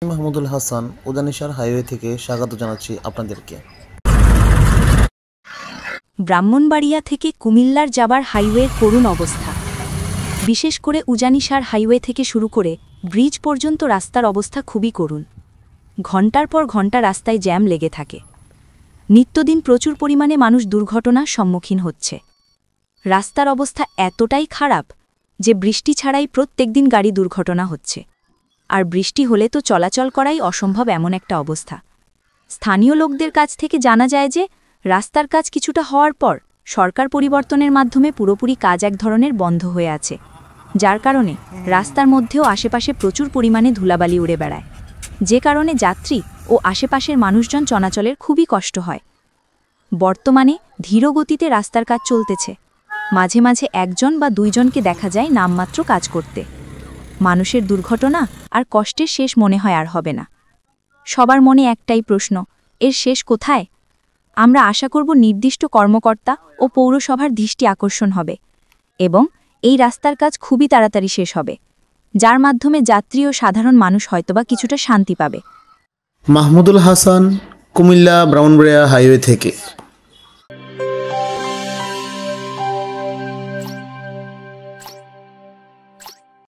Mahmudul Hasan উদানিশার highway থেকে স্বাগত জানাচ্ছি আপনাদেরকে। ব্রাহ্মণবাড়িয়া থেকে কুমিল্লার যাবার হাইওয়ের করুণ অবস্থা। বিশেষ করে উজানিশার হাইওয়ে থেকে শুরু করে ব্রিজ পর্যন্ত রাস্তার অবস্থা খুবই করুণ। ঘণ্টার পর ঘণ্টা রাস্তায় জ্যাম লেগে থাকে। নিত্যদিন প্রচুর পরিমাণে মানুষ দুর্ঘটনার সম্মুখীন হচ্ছে। রাস্তার অবস্থা এতটাই খারাপ যে বৃষ্টি ছাড়াই প্রত্যেকদিন গাড়ি দুর্ঘটনা হচ্ছে। আর বৃষ্টি হলে তো চলাচল করাই অসম্ভব এমন একটা অবস্থা। স্থানীয় লোকদের কাছ থেকে জানা যায় যে রাস্তার কাজ কিছুটা হওয়ার পর সরকার পরিবর্তনের মাধ্যমে পুরোপুরি কাজ এক ধরনের বন্ধ হয়ে আছে, যার কারণে রাস্তার মধ্যেও আশেপাশে প্রচুর পরিমাণে ধুলাবালি উড়ে বেড়ায়, যে কারণে যাত্রী ও আশেপাশের মানুষজন চলাচলের খুবই কষ্ট হয়। বর্তমানে ধীরগতিতে রাস্তার কাজ চলতেছে। মাঝে মাঝে একজন বা দুইজনকে দেখা যায় নামমাত্র কাজ করতে। মানুষের দুর্ঘটনা আর কষ্টের শেষ মনে হয় আর হবে না। সবার মনে একটাই প্রশ্ন, এর শেষ কোথায়? আমরা আশা করব নির্দিষ্ট কর্মকর্তা ও পৌরসভার দৃষ্টি আকর্ষণ হবে এবং এই রাস্তার কাজ খুবই তাড়াতাড়ি শেষ হবে, যার মাধ্যমে যাত্রী ও সাধারণ মানুষ হয়তোবা কিছুটা শান্তি পাবে। মাহমুদুল হাসান, কুমিল্লা ব্রাহ্মণবাড়িয়া হাইওয়ে থেকে।